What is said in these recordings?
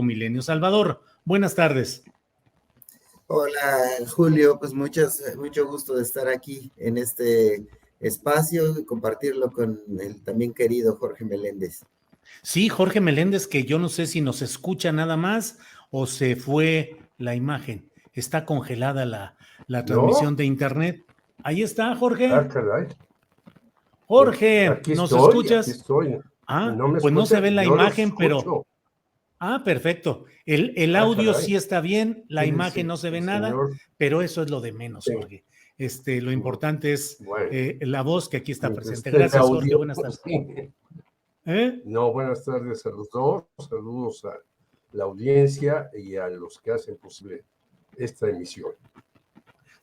Milenio. Salvador, buenas tardes. Hola, Julio, pues mucho gusto de estar aquí en este espacio y compartirlo con el también querido Jorge Meléndez. Sí, Jorge Meléndez, que yo no sé si nos escucha nada más o se fue la imagen. Está congelada la transmisión de internet. Ahí está, Jorge. Caray. Jorge, Aquí ¿nos estoy. escuchas? ¿No me Pues no se escucha? ve la Yo los imagen, escucho. pero... perfecto. El audio Caray. sí está bien, la imagen no se ve nada, señor. pero eso es lo de menos, Sí. Jorge. Lo importante es Bueno, la voz que aquí está mientras presente. esté el Gracias, Jorge. audio, Buenas tardes. sí. ¿Eh? No, buenas tardes a los dos. Saludos a la audiencia y a los que hacen posible esta emisión.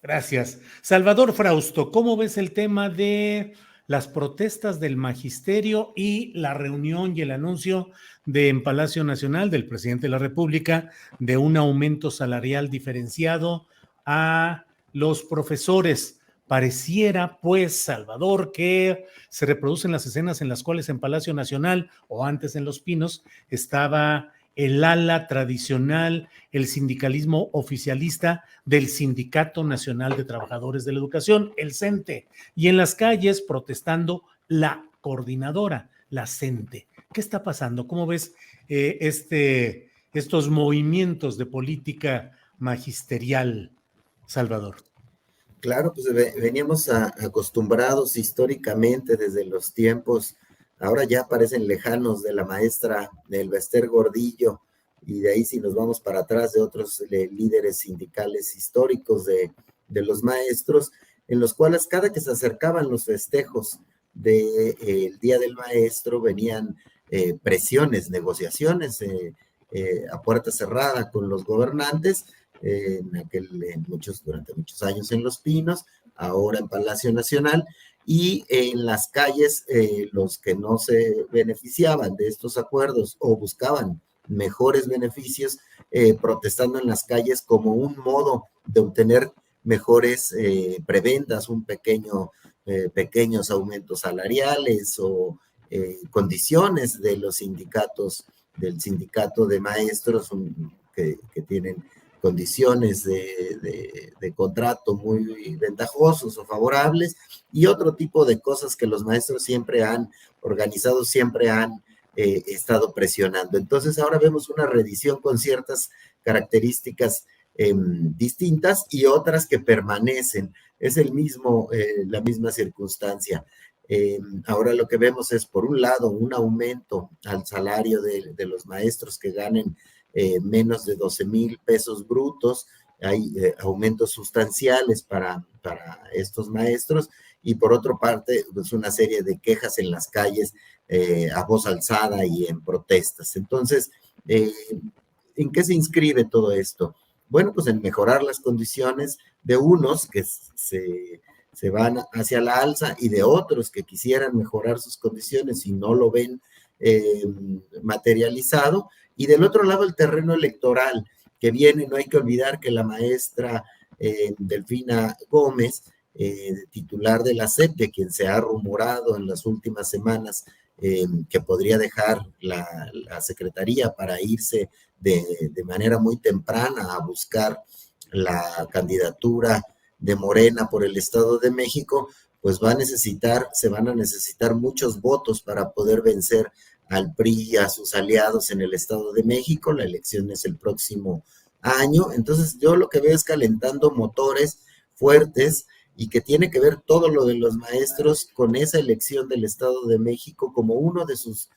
Gracias. Salvador Frausto, ¿cómo ves el tema de las protestas del magisterio y la reunión y el anuncio en Palacio Nacional del presidente de la República de un aumento salarial diferenciado a los profesores? Pareciera, pues, Salvador, que se reproducen las escenas en las cuales en Palacio Nacional o antes en Los Pinos estaba el ala tradicional, el sindicalismo oficialista del Sindicato Nacional de Trabajadores de la Educación, el CENTE, y en las calles protestando la coordinadora, la CENTE. ¿Qué está pasando? ¿Cómo ves estos movimientos de política magisterial, Salvador? Claro, pues veníamos acostumbrados históricamente desde los tiempos, ahora ya parecen lejanos, de la maestra Elbester Gordillo, y de ahí si nos vamos para atrás de otros líderes sindicales históricos de los maestros, en los cuales cada que se acercaban los festejos del Día del Maestro venían presiones, negociaciones a puerta cerrada con los gobernantes, durante muchos años en Los Pinos, ahora en Palacio Nacional, y en las calles los que no se beneficiaban de estos acuerdos o buscaban mejores beneficios, protestando en las calles como un modo de obtener mejores prebendas, pequeños aumentos salariales o condiciones de los sindicatos, del sindicato de maestros que tienen condiciones de contrato muy ventajosos o favorables, y otro tipo de cosas que los maestros siempre han organizado, siempre han estado presionando. Entonces ahora vemos una reedición con ciertas características distintas y otras que permanecen. Es la misma circunstancia. Ahora lo que vemos es, por un lado, un aumento al salario de los maestros que ganen menos de 12,000 pesos brutos. Hay aumentos sustanciales para estos maestros, y por otra parte, pues una serie de quejas en las calles a voz alzada y en protestas. Entonces, ¿en qué se inscribe todo esto? Bueno, pues en mejorar las condiciones de unos que se van hacia la alza y de otros que quisieran mejorar sus condiciones y no lo ven materializado. Y del otro lado, el terreno electoral que viene. No hay que olvidar que la maestra Delfina Gómez, titular de la SEP, de quien se ha rumorado en las últimas semanas que podría dejar la secretaría para irse de manera muy temprana a buscar la candidatura de Morena por el Estado de México, pues se van a necesitar muchos votos para poder vencer al PRI y a sus aliados en el Estado de México. La elección es el próximo año. Entonces yo lo que veo es calentando motores fuertes, y que tiene que ver todo lo de los maestros con esa elección del Estado de México como uno de sus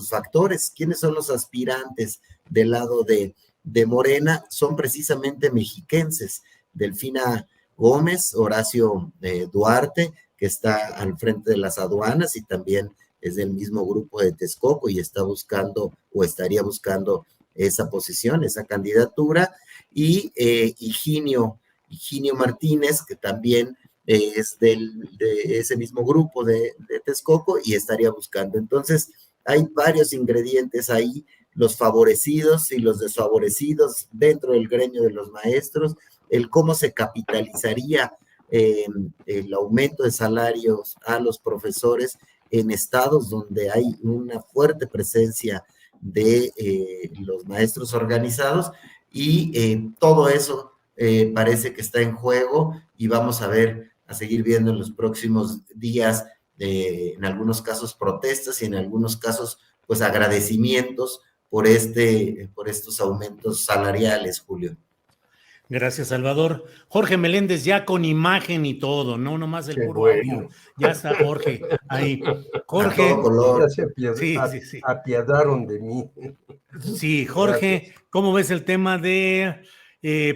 factores. ¿Quiénes son los aspirantes del lado de Morena? Son precisamente mexiquenses: Delfina Gómez, Horacio Duarte, que está al frente de las aduanas y también es del mismo grupo de Texcoco y está buscando o estaría buscando esa posición, esa candidatura, y Higinio Martínez, que también es de ese mismo grupo de Texcoco y estaría buscando. Entonces, hay varios ingredientes ahí, los favorecidos y los desfavorecidos dentro del gremio de los maestros, el cómo se capitalizaría el aumento de salarios a los profesores en estados donde hay una fuerte presencia de los maestros organizados, y todo eso parece que está en juego, y vamos a seguir viendo en los próximos días, en algunos casos protestas y en algunos casos pues agradecimientos por estos aumentos salariales, Julio. Gracias, Salvador. Jorge Meléndez, ya con imagen y todo, no nomás el Qué puro audio. bueno. Ya está Jorge ahí. A todo Jorge, color. Ya se sí. apiadaron de mí. Sí, Jorge, Gracias. ¿cómo ves el tema de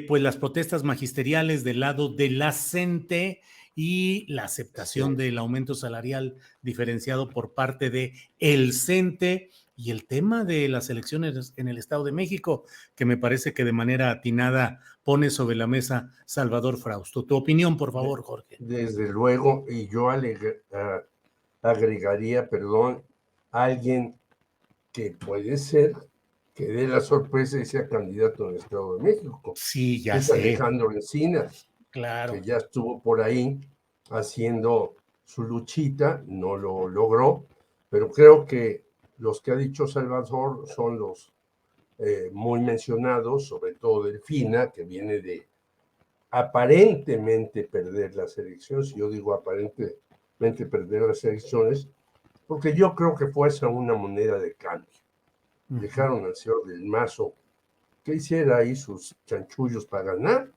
pues las protestas magisteriales del lado de la CENTE y la aceptación Sí. del aumento salarial diferenciado por parte de el CENTE y el tema de las elecciones en el Estado de México, que me parece que de manera atinada pone sobre la mesa Salvador Frausto? Tu opinión, por favor, Jorge. Desde luego, y yo agregaría, perdón, alguien que puede ser que dé la sorpresa y sea candidato en el Estado de México, Sí, que ya es sé, Alejandro Encinas, que claro. ya estuvo por ahí haciendo su luchita, no lo logró, pero creo que los que ha dicho Salvador son los muy mencionados, sobre todo Delfina, que viene de aparentemente perder las elecciones. Yo digo aparentemente perder las elecciones, porque yo creo que fue esa una moneda de cambio. Dejaron al señor del Mazo que hiciera ahí sus chanchullos para ganar,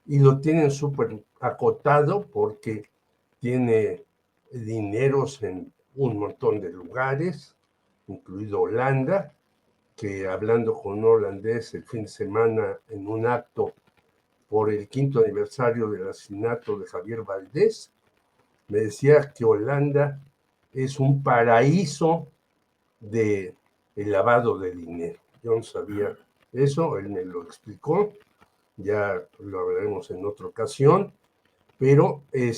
y lo tienen súper acotado porque tiene dineros en un montón de lugares, incluido Holanda, que hablando con un holandés el fin de semana en un acto por el 5º aniversario del asesinato de Javier Valdés, me decía que Holanda es un paraíso de el lavado de dinero. Yo no sabía eso, él me lo explicó, ya lo hablaremos en otra ocasión, pero el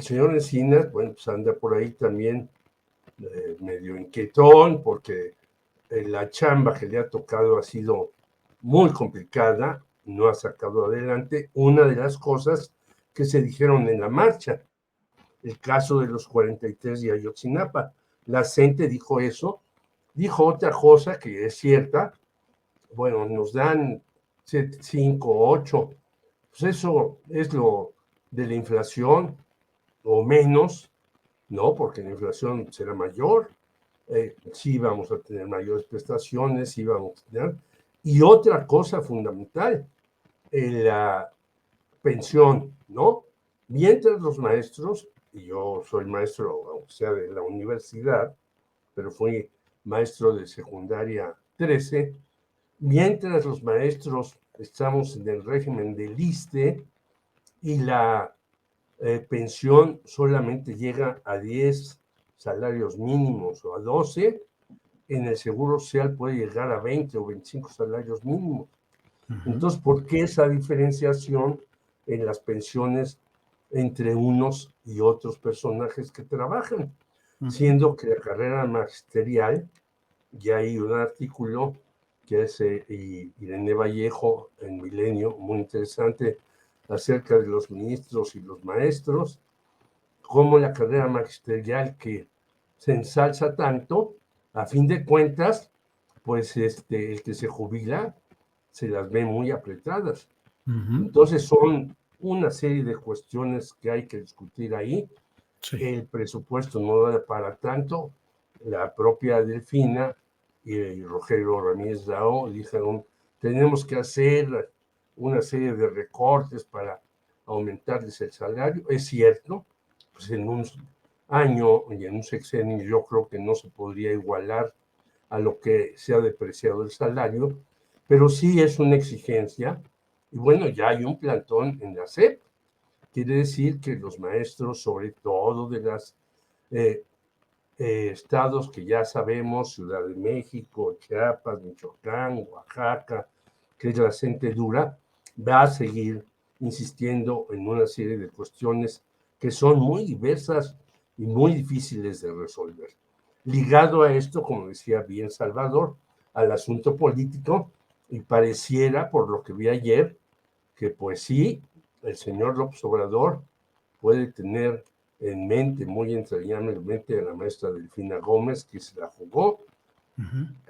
señor Encinas, bueno, pues anda por ahí también medio inquietón, porque la chamba que le ha tocado ha sido muy complicada, no ha sacado adelante una de las cosas que se dijeron en la marcha, el caso de los 43 de Ayotzinapa. La gente dijo eso, dijo otra cosa que es cierta, bueno, nos dan 5, 8, pues eso es lo de la inflación o menos, ¿no? Porque la inflación será mayor, sí vamos a tener mayores prestaciones, sí vamos a tener. Y otra cosa fundamental, la pensión, ¿no? Mientras los maestros, y yo soy maestro, o sea, de la universidad, pero fui maestro de secundaria 13, mientras los maestros estamos en el régimen del ISSSTE y la pensión solamente llega a 10 salarios mínimos o a 12, en el Seguro Social puede llegar a 20 o 25 salarios mínimos. Entonces, ¿por qué esa diferenciación en las pensiones entre unos y otros personajes que trabajan? Siendo que la carrera magisterial, ya hay un artículo que hace Irene Vallejo en Milenio, muy interesante, acerca de los ministros y los maestros, cómo la carrera magisterial que se ensalza tanto, a fin de cuentas, pues el que se jubila se las ve muy apretadas. Entonces son una serie de cuestiones que hay que discutir ahí. Sí. El presupuesto no da para tanto. La propia Delfina y Rogelio Ramírez Rao dijeron, tenemos que hacer una serie de recortes para aumentarles el salario. Es cierto, pues en un año y en un sexenio yo creo que no se podría igualar a lo que se ha depreciado el salario, pero sí es una exigencia. Y bueno, ya hay un plantón en la SEP. Quiere decir que los maestros, sobre todo de los estados que ya sabemos, Ciudad de México, Chiapas, Michoacán, Oaxaca, que es la gente dura, va a seguir insistiendo en una serie de cuestiones que son muy diversas y muy difíciles de resolver. Ligado a esto, como decía bien Salvador, al asunto político, y pareciera, por lo que vi ayer, que pues sí, el señor López Obrador puede tener en mente, muy entrañablemente, a la maestra Delfina Gómez, que se la jugó.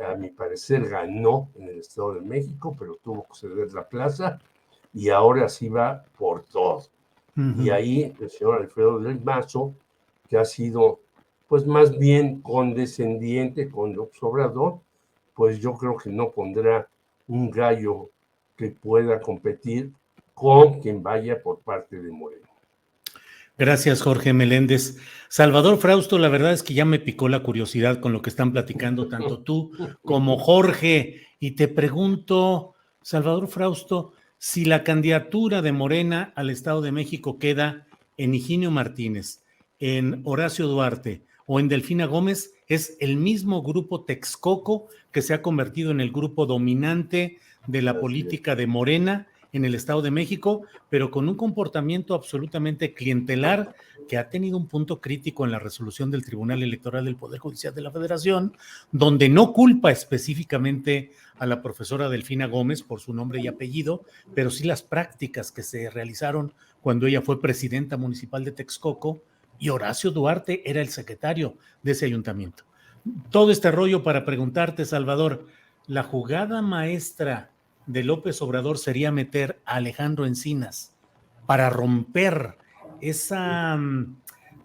A mi parecer ganó en el Estado de México, pero tuvo que ceder la plaza y ahora sí va por todo. Y ahí el señor Alfredo del Mazo, que ha sido pues más bien condescendiente con López Obrador, pues yo creo que no pondrá un gallo que pueda competir con quien vaya por parte de Moreno. Gracias, Jorge Meléndez. Salvador Frausto, la verdad es que ya me picó la curiosidad con lo que están platicando tanto tú como Jorge. Y te pregunto, Salvador Frausto, si la candidatura de Morena al Estado de México queda en Higinio Martínez, en Horacio Duarte o en Delfina Gómez, es el mismo grupo Texcoco que se ha convertido en el grupo dominante de la política de Morena en el Estado de México, pero con un comportamiento absolutamente clientelar que ha tenido un punto crítico en la resolución del Tribunal Electoral del Poder Judicial de la Federación, donde no culpa específicamente a la profesora Delfina Gómez por su nombre y apellido, pero sí las prácticas que se realizaron cuando ella fue presidenta municipal de Texcoco y Horacio Duarte era el secretario de ese ayuntamiento. Todo este rollo para preguntarte, Salvador, la jugada maestra de López Obrador sería meter a Alejandro Encinas para romper esa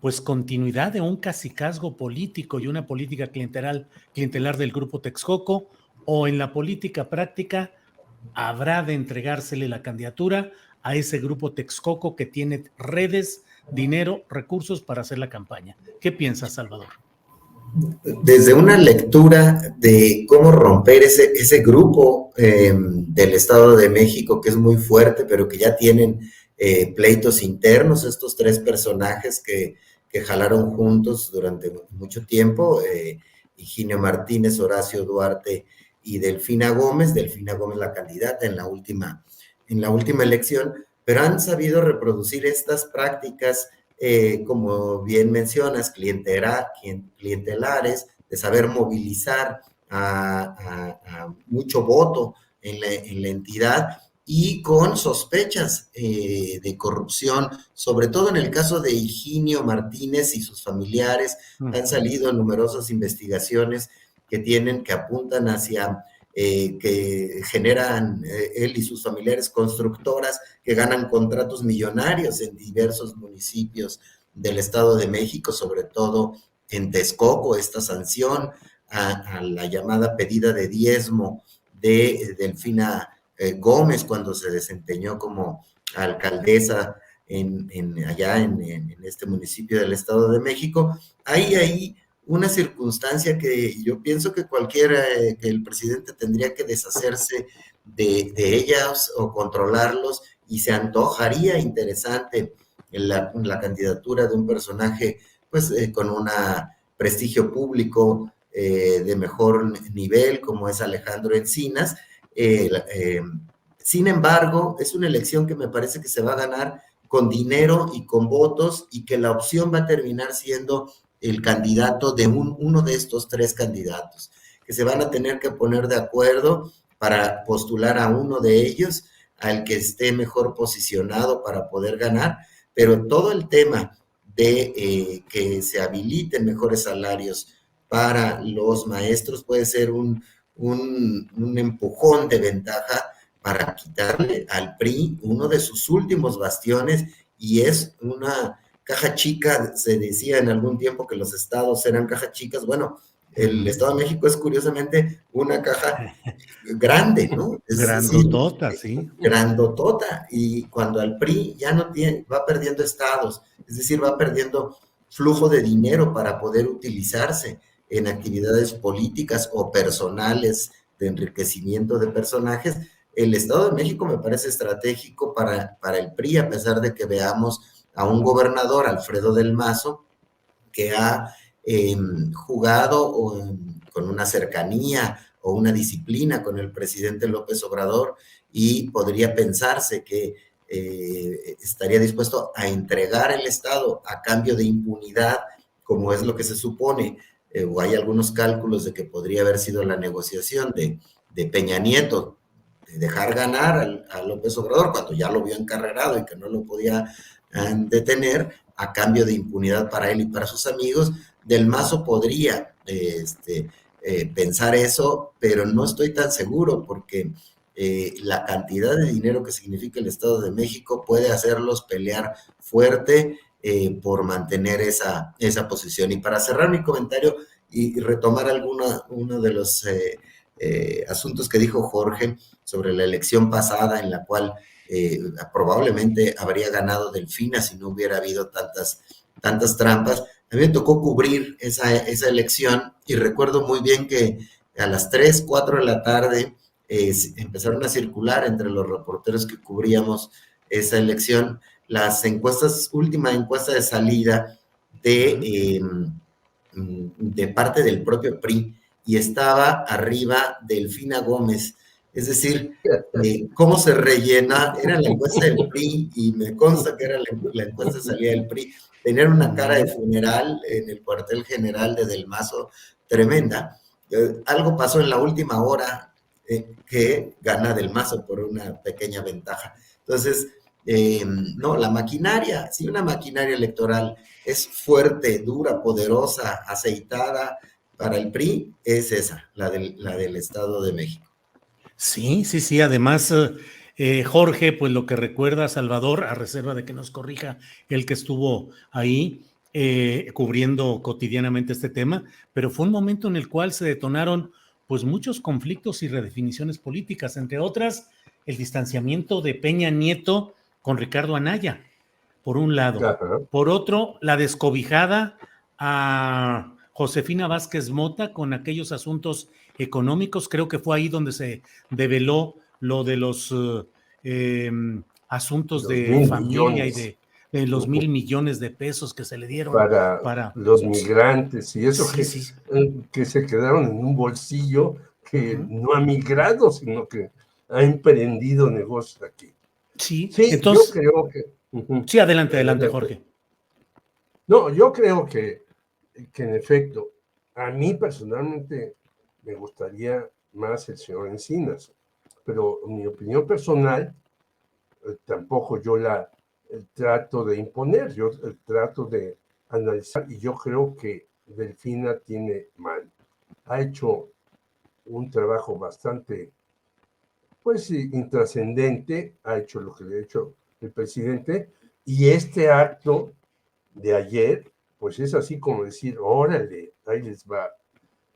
pues continuidad de un cacicazgo político y una política clientelar del grupo Texcoco, o en la política práctica habrá de entregársele la candidatura a ese grupo Texcoco que tiene redes, dinero, recursos para hacer la campaña. ¿Qué piensas, Salvador? Desde una lectura de cómo romper ese grupo del Estado de México, que es muy fuerte, pero que ya tienen pleitos internos, estos tres personajes que jalaron juntos durante mucho tiempo, Higinio Martínez, Horacio Duarte y Delfina Gómez la candidata en la última elección, pero han sabido reproducir estas prácticas como bien mencionas, clientelares, de saber movilizar a mucho voto en la entidad y con sospechas de corrupción, sobre todo en el caso de Higinio Martínez y sus familiares. Han salido numerosas investigaciones que apuntan hacia que generan él y sus familiares constructoras que ganan contratos millonarios en diversos municipios del Estado de México, sobre todo en Texcoco, esta sanción a la llamada pedida de diezmo de Delfina Gómez cuando se desempeñó como alcaldesa allá en este municipio del Estado de México. Hay una circunstancia que yo pienso que que el presidente tendría que deshacerse de ellas o controlarlos, y se antojaría interesante la candidatura de un personaje pues con un prestigio público de mejor nivel como es Alejandro Encinas. Sin embargo, es una elección que me parece que se va a ganar con dinero y con votos, y que la opción va a terminar siendo el candidato de uno de estos tres candidatos, que se van a tener que poner de acuerdo para postular a uno de ellos, al que esté mejor posicionado para poder ganar, pero todo el tema de que se habiliten mejores salarios para los maestros puede ser un empujón de ventaja para quitarle al PRI uno de sus últimos bastiones, y es una caja chica. Se decía en algún tiempo que los estados eran cajas chicas. Bueno, el Estado de México es curiosamente una caja grande, ¿no? Grandotota, sí. Grandotota, y cuando al PRI ya no tiene, va perdiendo estados, es decir, va perdiendo flujo de dinero para poder utilizarse en actividades políticas o personales de enriquecimiento de personajes. El Estado de México me parece estratégico para el PRI, a pesar de que veamos a un gobernador, Alfredo del Mazo, que ha jugado con una cercanía o una disciplina con el presidente López Obrador, y podría pensarse que estaría dispuesto a entregar el Estado a cambio de impunidad, como es lo que se supone, o hay algunos cálculos de que podría haber sido la negociación de Peña Nieto, de dejar ganar a López Obrador cuando ya lo vio encarrerado y que no lo podía detener, a cambio de impunidad para él y para sus amigos. Del Mazo podría pensar eso, pero no estoy tan seguro porque la cantidad de dinero que significa el Estado de México puede hacerlos pelear fuerte por mantener esa posición. Y para cerrar mi comentario y retomar uno de los asuntos que dijo Jorge sobre la elección pasada en la cual probablemente habría ganado Delfina si no hubiera habido tantas trampas. A mí me tocó cubrir esa elección y recuerdo muy bien que a las 3, 4 de la tarde empezaron a circular entre los reporteros que cubríamos esa elección las encuestas, última encuesta de salida de parte del propio PRI, y estaba arriba Delfina Gómez. Es decir, cómo se rellena, era la encuesta del PRI, y me consta que era la encuesta de salida del PRI, tener una cara de funeral en el cuartel general de Del Mazo tremenda. Algo pasó en la última hora que gana Del Mazo por una pequeña ventaja. Entonces, no, la maquinaria, sí, una maquinaria electoral es fuerte, dura, poderosa, aceitada para el PRI, es esa, la del Estado de México. Sí, sí, sí. Además, Jorge, pues lo que recuerda a Salvador, a reserva de que nos corrija el que estuvo ahí cubriendo cotidianamente este tema, pero fue un momento en el cual se detonaron pues muchos conflictos y redefiniciones políticas, entre otras el distanciamiento de Peña Nieto con Ricardo Anaya, por un lado. Ajá. Por otro, la descobijada a Josefina Vázquez Mota con aquellos asuntos económicos. Creo que fue ahí donde se develó lo de los asuntos de familia y de los 1,000 millones de pesos que se le dieron para los migrantes y eso, sí. Que se quedaron en un bolsillo que no ha migrado, sino que ha emprendido negocios aquí. Sí, Sí, entonces, yo creo que... Sí, adelante, Jorge. No, yo creo que en efecto, a mí personalmente me gustaría más el señor Encinas, pero mi opinión personal tampoco yo la trato de imponer, yo trato de analizar, y yo creo que Delfina tiene mal. Ha hecho un trabajo bastante, pues, intrascendente, ha hecho lo que le ha hecho el presidente, y este acto de ayer, pues es así como decir, órale, ahí les va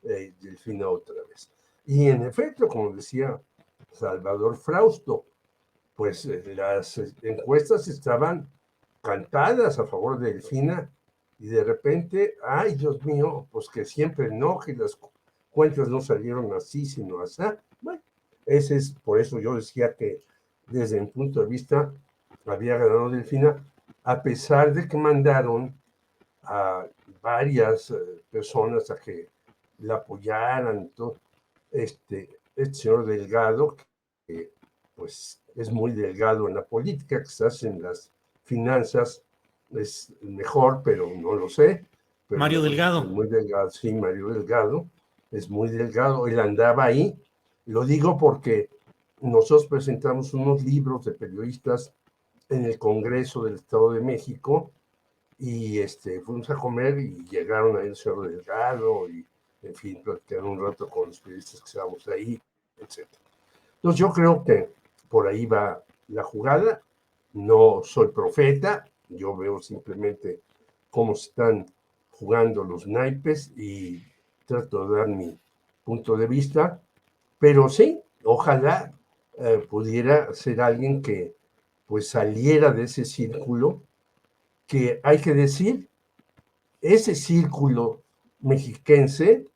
Delfina otra vez. Y en efecto, como decía Salvador Frausto, pues las encuestas estaban cantadas a favor de Delfina, y de repente, ay Dios mío, pues que siempre no, que las cuentas no salieron así, sino así. Bueno, ese es, por eso yo decía que desde mi punto de vista había ganado Delfina, a pesar de que mandaron a varias personas a que la apoyaran, todo. Este señor Delgado, que pues es muy delgado en la política, quizás en las finanzas es mejor, pero no lo sé. Pero Mario Delgado. muy delgado, sí, Mario Delgado, es muy delgado, él andaba ahí. Lo digo porque nosotros presentamos unos libros de periodistas en el Congreso del Estado de México, y fuimos a comer y llegaron ahí el señor Delgado y, en fin, platicaron un rato con los periodistas que estábamos ahí, etc. Entonces yo creo que por ahí va la jugada. No soy profeta, yo veo simplemente cómo se están jugando los naipes y trato de dar mi punto de vista, pero sí, ojalá pudiera ser alguien que pues saliera de ese círculo, que hay que decir, ese círculo mexiquense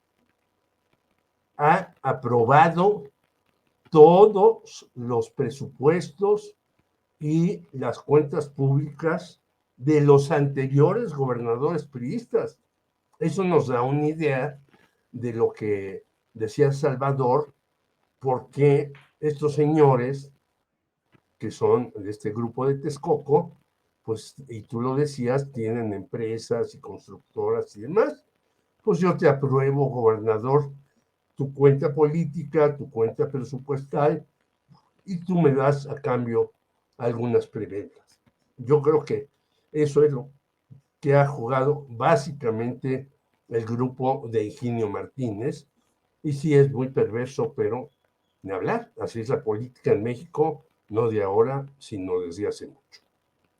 ha aprobado todos los presupuestos y las cuentas públicas de los anteriores gobernadores priistas. Eso nos da una idea de lo que decía Salvador, porque estos señores que son de este grupo de Texcoco, pues, y tú lo decías, tienen empresas y constructoras y demás. Pues yo te apruebo, gobernador, tu cuenta política, tu cuenta presupuestal, y tú me das a cambio algunas preventas. Yo creo que eso es lo que ha jugado básicamente el grupo de Higinio Martínez, y sí es muy perverso, pero ni hablar, así es la política en México, no de ahora, sino desde hace mucho.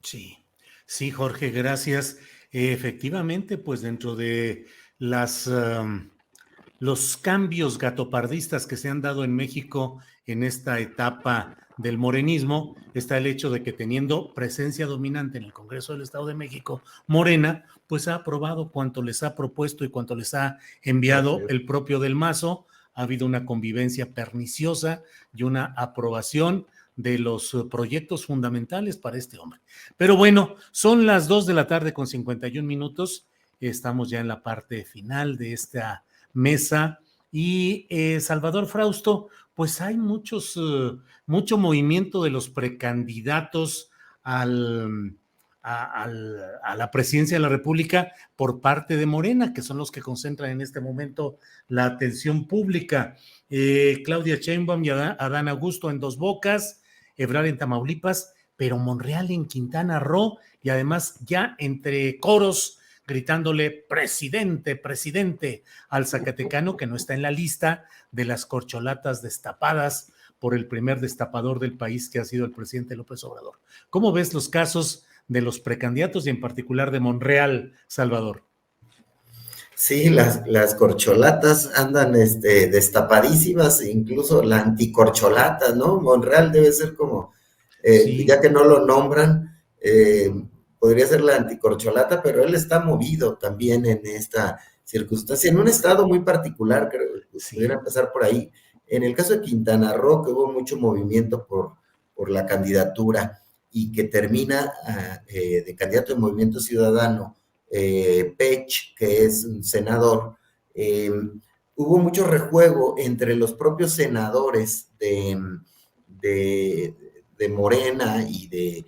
Sí, sí, Jorge, gracias. Efectivamente, pues dentro de las los cambios gatopardistas que se han dado en México en esta etapa del morenismo, está el hecho de que teniendo presencia dominante en el Congreso del Estado de México, Morena, pues ha aprobado cuanto les ha propuesto y cuanto les ha enviado el propio Del Mazo. Ha habido una convivencia perniciosa y una aprobación de los proyectos fundamentales para este hombre. Pero bueno, son las 2 de la tarde con 51 minutos. Estamos ya en la parte final de esta mesa. Y Salvador Frausto, pues hay mucho movimiento de los precandidatos a la presidencia de la República por parte de Morena, que son los que concentran en este momento la atención pública. Claudia Sheinbaum y Adán Augusto en Dos Bocas, Ebrard en Tamaulipas, pero Monreal en Quintana Roo, y además ya entre coros gritándole presidente, presidente al zacatecano que no está en la lista de las corcholatas destapadas por el primer destapador del país, que ha sido el presidente López Obrador. ¿Cómo ves los casos de los precandidatos y en particular de Monreal, Salvador? Sí, las corcholatas andan destapadísimas, incluso la anticorcholata, ¿no? Monreal debe ser como, Sí. ya que no lo nombran, podría ser la anticorcholata, pero él está movido también en esta circunstancia, en un estado muy particular, creo que Sí. pudiera empezar por ahí. En el caso de Quintana Roo, que hubo mucho movimiento por la candidatura y que termina de candidato de Movimiento Ciudadano, Pech, que es un senador, hubo mucho rejuego entre los propios senadores de Morena y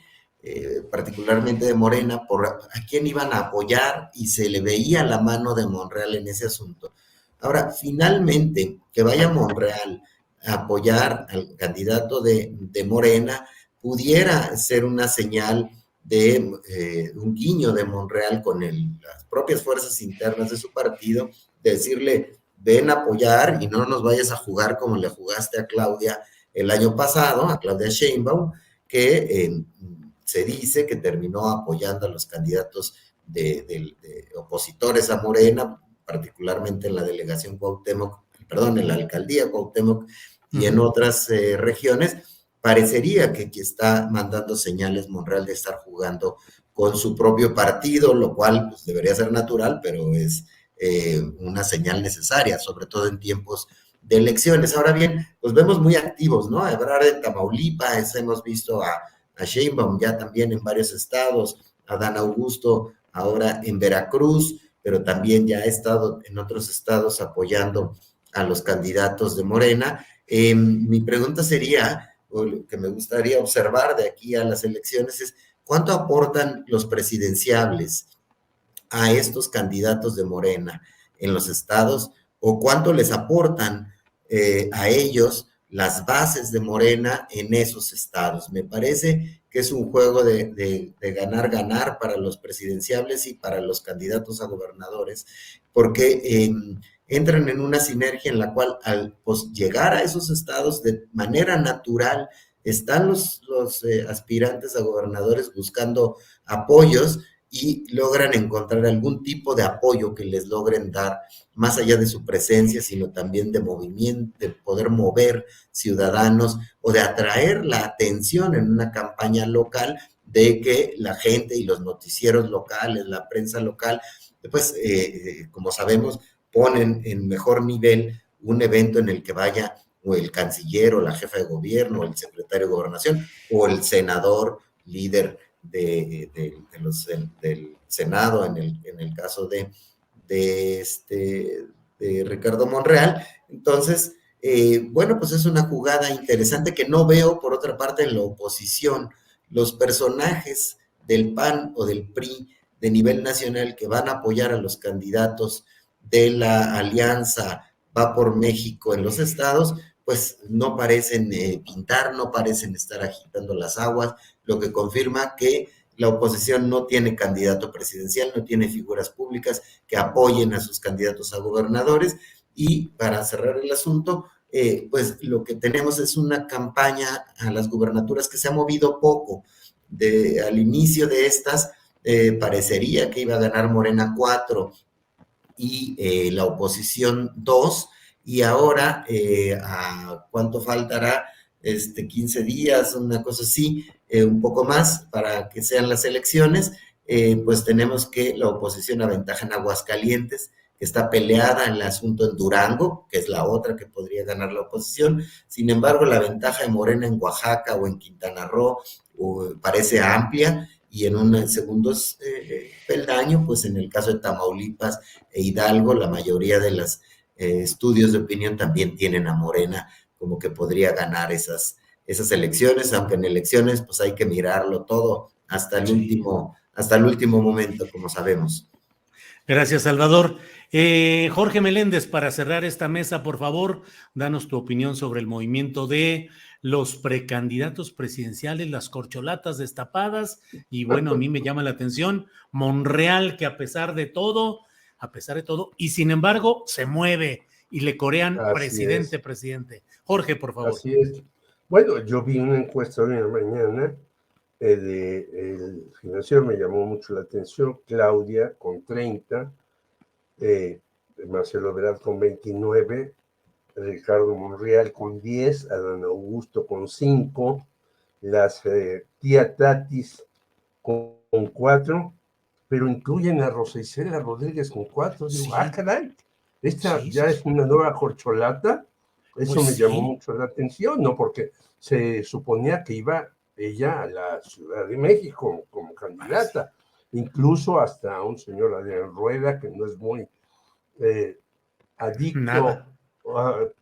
particularmente de Morena, por a quién iban a apoyar, y se le veía la mano de Monreal en ese asunto. Ahora, finalmente, que vaya Monreal a apoyar al candidato de Morena, pudiera ser una señal de un guiño de Monreal con las propias fuerzas internas de su partido, de decirle, ven a apoyar y no nos vayas a jugar como le jugaste a Claudia el año pasado, a Claudia Sheinbaum, que se dice que terminó apoyando a los candidatos de opositores a Morena, particularmente en la delegación Cuauhtémoc, perdón, en la alcaldía Cuauhtémoc y en otras regiones. Parecería que está mandando señales Monreal de estar jugando con su propio partido, lo cual pues, debería ser natural, pero es una señal necesaria, sobre todo en tiempos de elecciones. Ahora bien, pues vemos muy activos, ¿no? A Ebrard en Tamaulipas, hemos visto a Sheinbaum ya también en varios estados, a Adán Augusto ahora en Veracruz, pero también ya ha estado en otros estados apoyando a los candidatos de Morena. Mi pregunta sería, o lo que me gustaría observar de aquí a las elecciones es, ¿cuánto aportan los presidenciables a estos candidatos de Morena en los estados, o cuánto les aportan a ellos las bases de Morena en esos estados? Me parece que es un juego de ganar para los presidenciables y para los candidatos a gobernadores, porque entran en una sinergia en la cual al llegar a esos estados de manera natural están los aspirantes a gobernadores buscando apoyos y logran encontrar algún tipo de apoyo que les logren dar, más allá de su presencia, sino también de movimiento, de poder mover ciudadanos o de atraer la atención en una campaña local, de que la gente y los noticieros locales, la prensa local, pues, como sabemos, ponen en mejor nivel un evento en el que vaya o el canciller o la jefa de gobierno o el secretario de gobernación o el senador líder del Senado, en el caso de Ricardo Monreal. Entonces, bueno, pues es una jugada interesante que no veo, por otra parte, en la oposición. Los personajes del PAN o del PRI de nivel nacional que van a apoyar a los candidatos de la alianza Va por México en los estados, pues no parecen pintar, no parecen estar agitando las aguas, lo que confirma que la oposición no tiene candidato presidencial, no tiene figuras públicas que apoyen a sus candidatos a gobernadores. Y para cerrar el asunto, pues lo que tenemos es una campaña a las gubernaturas que se ha movido poco. Al inicio de estas, parecería que iba a ganar Morena 4 y la oposición 2, y ahora, ¿a cuánto faltará? 15 días, una cosa así, un poco más para que sean las elecciones, pues tenemos que la oposición aventaja en Aguascalientes, que está peleada en el asunto en Durango, que es la otra que podría ganar la oposición. Sin embargo, la ventaja de Morena en Oaxaca o en Quintana Roo parece amplia, y en un segundo peldaño, pues en el caso de Tamaulipas e Hidalgo, la mayoría de los estudios de opinión también tienen a Morena como que podría ganar esas elecciones, aunque en elecciones pues hay que mirarlo todo hasta el último momento, como sabemos. Gracias, Salvador. Jorge Meléndez, para cerrar esta mesa, por favor, danos tu opinión sobre el movimiento de los precandidatos presidenciales, las corcholatas destapadas, y bueno, a mí me llama la atención Monreal, que a pesar de todo, y sin embargo, se mueve y le corean presidente. Jorge, por favor. Así es. Bueno, yo vi una encuesta hoy en la mañana el Financiero, me llamó mucho la atención. Claudia con 30, Marcelo Ebrard con 29, Ricardo Monreal con 10, Adán Augusto con 5, las tía Tatis con 4, pero incluyen a Rosa Isela Rodríguez con 4. Digo, caray, esta ya es una nueva corcholata. Eso me llamó mucho la atención, ¿no? Porque se suponía que iba ella a la Ciudad de México como candidata, incluso hasta un señor Adrián Rueda, que no es muy adicto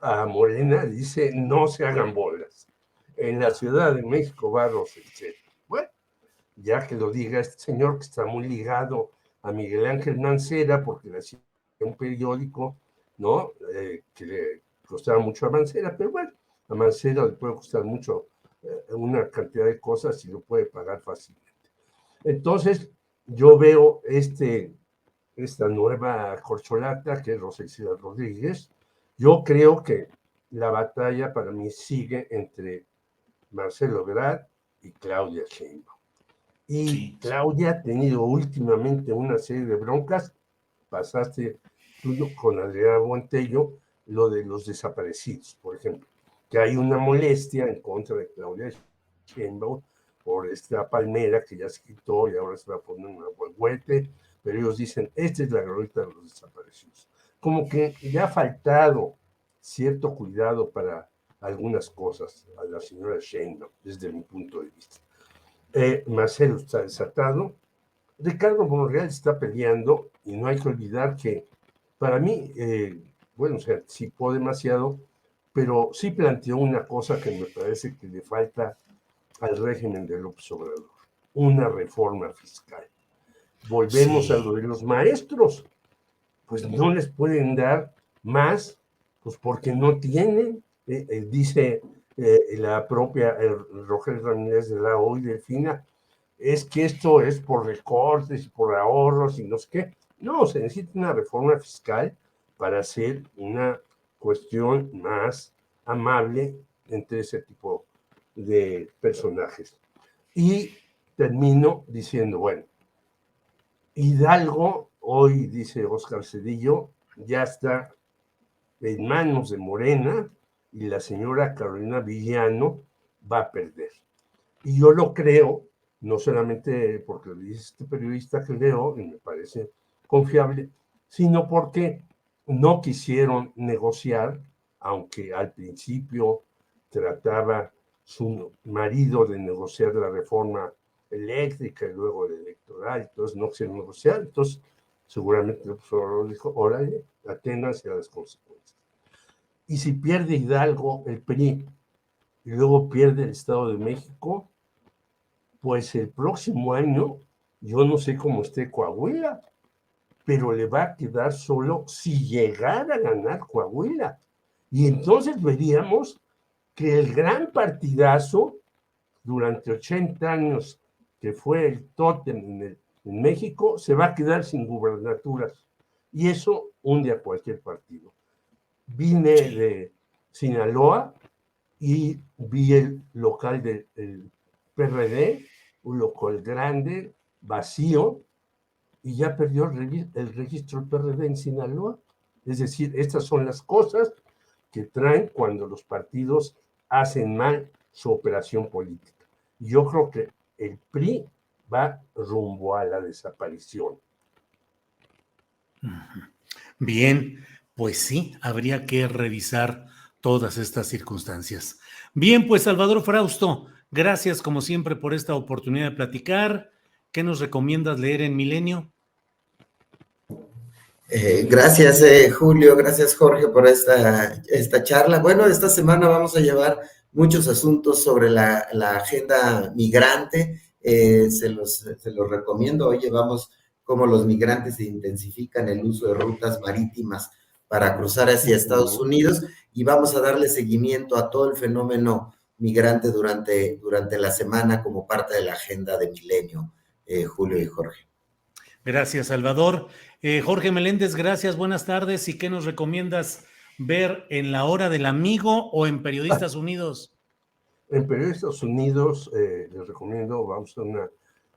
a Morena, dice, no se hagan bolas. En la Ciudad de México va Rosa Isela. Bueno, ya que lo diga este señor que está muy ligado a Miguel Ángel Mancera, porque le hacía un periódico, ¿no? Que le costaba mucho a Mancera, pero bueno, a Mancera le puede costar mucho una cantidad de cosas y lo puede pagar fácilmente. Entonces, yo veo esta nueva corcholata, que es Rosa Isela Rodríguez. Yo creo que la batalla para mí sigue entre Marcelo Ebrard y Claudia Sheinbaum. Y Claudia ha tenido últimamente una serie de broncas. Pasaste tú con Adriana Buentello lo de los desaparecidos, por ejemplo, que hay una molestia en contra de Claudia Sheinbaum por esta palmera que ya se quitó y ahora se va a poner un ahuehuete, pero ellos dicen, esta es la glorieta de los desaparecidos. Como que le ha faltado cierto cuidado para algunas cosas a la señora Sheinbaum, desde mi punto de vista. Marcelo está desatado, Ricardo Monreal está peleando, y no hay que olvidar que para mí, bueno, o sea, cipó demasiado, pero sí planteó una cosa que me parece que le falta al régimen de López Obrador, una reforma fiscal. Volvemos a lo de los maestros, pues no les pueden dar más, pues porque no tienen, dice la propia Rogelio Ramírez de la OI Delfina, es que esto es por recortes y por ahorros y no sé qué. No, se necesita una reforma fiscal para hacer una cuestión más amable entre ese tipo de personajes. Y termino diciendo, bueno, Hidalgo, hoy dice Óscar Cedillo, ya está en manos de Morena y la señora Carolina Villano va a perder. Y yo lo creo, no solamente porque lo dice este periodista que leo y me parece confiable, sino porque no quisieron negociar, aunque al principio trataba su marido de negociar la reforma eléctrica y luego la electoral, entonces no quisieron negociar, entonces seguramente el profesor dijo, órale, aténganse a las consecuencias. Y si pierde Hidalgo, el PRI, y luego pierde el Estado de México, pues el próximo año, yo no sé cómo esté Coahuila, pero le va a quedar solo si llegara a ganar Coahuila. Y entonces veríamos que el gran partidazo durante 80 años que fue el tótem en México, se va a quedar sin gubernaturas. Y eso hunde a cualquier partido. Vine de Sinaloa y vi el local del PRD, un local grande, vacío, y ya perdió el registro del PRD en Sinaloa. Es decir, estas son las cosas que traen cuando los partidos hacen mal su operación política. Y yo creo que el PRI va rumbo a la desaparición. Bien, pues sí, habría que revisar todas estas circunstancias. Bien, pues Salvador Frausto, gracias como siempre por esta oportunidad de platicar. ¿Qué nos recomiendas leer en Milenio? Gracias, Julio, gracias, Jorge, por esta charla. Bueno, esta semana vamos a llevar muchos asuntos sobre la agenda migrante. Se los recomiendo. Hoy llevamos cómo los migrantes intensifican el uso de rutas marítimas para cruzar hacia Estados Unidos, y vamos a darle seguimiento a todo el fenómeno migrante durante la semana como parte de la agenda de Milenio, Julio y Jorge. Gracias, Salvador. Jorge Meléndez, gracias, buenas tardes. ¿Y qué nos recomiendas ver en La Hora del Amigo o en Periodistas Unidos? En Periodistas Unidos les recomiendo, vamos a una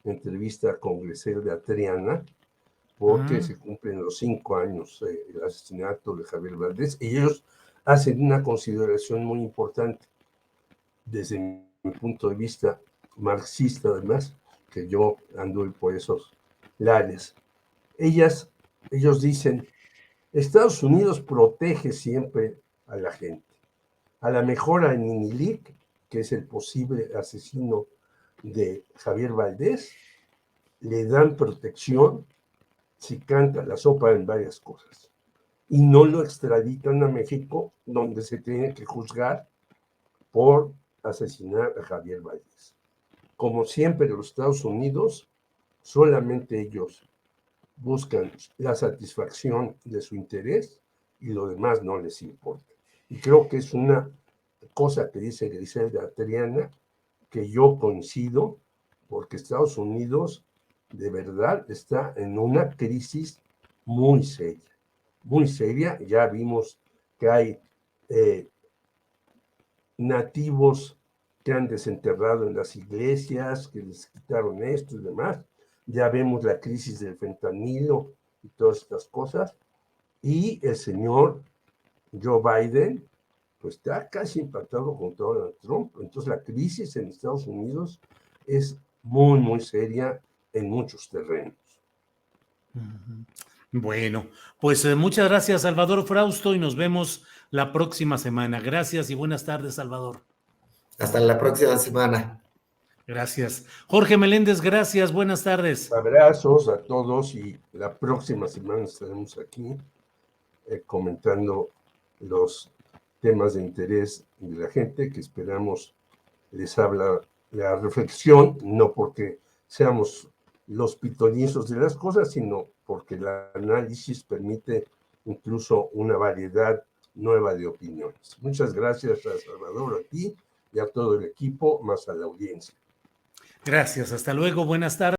entrevista con Griselda Triana, porque se cumplen los 5 años del asesinato de Javier Valdés, y ellos hacen una consideración muy importante desde mi punto de vista marxista, además, que yo anduve por esos lares. Ellos dicen, Estados Unidos protege siempre a la gente. A la mejor a Ninilic, que es el posible asesino de Javier Valdés, le dan protección si canta la sopa en varias cosas. Y no lo extraditan a México, donde se tiene que juzgar por asesinar a Javier Valdés. Como siempre, los Estados Unidos, solamente ellos buscan la satisfacción de su interés y lo demás no les importa. Y creo que es una cosa que dice Griselda Triana, que yo coincido, porque Estados Unidos de verdad está en una crisis muy seria, muy seria. Ya vimos que hay nativos que han desenterrado en las iglesias, que les quitaron esto y demás. Ya vemos la crisis del fentanilo y todas estas cosas. Y el señor Joe Biden, pues está casi empatado con Donald Trump. Entonces la crisis en Estados Unidos es muy, muy seria en muchos terrenos. Bueno, pues muchas gracias, Salvador Frausto, y nos vemos la próxima semana. Gracias y buenas tardes, Salvador. Hasta la próxima semana. Gracias. Jorge Meléndez, gracias, buenas tardes. Abrazos a todos y la próxima semana estaremos aquí comentando los temas de interés de la gente, que esperamos les habla la reflexión, no porque seamos los pitonizos de las cosas, sino porque el análisis permite incluso una variedad nueva de opiniones. Muchas gracias a Salvador, a ti y a todo el equipo, más a la audiencia. Gracias, hasta luego, buenas tardes.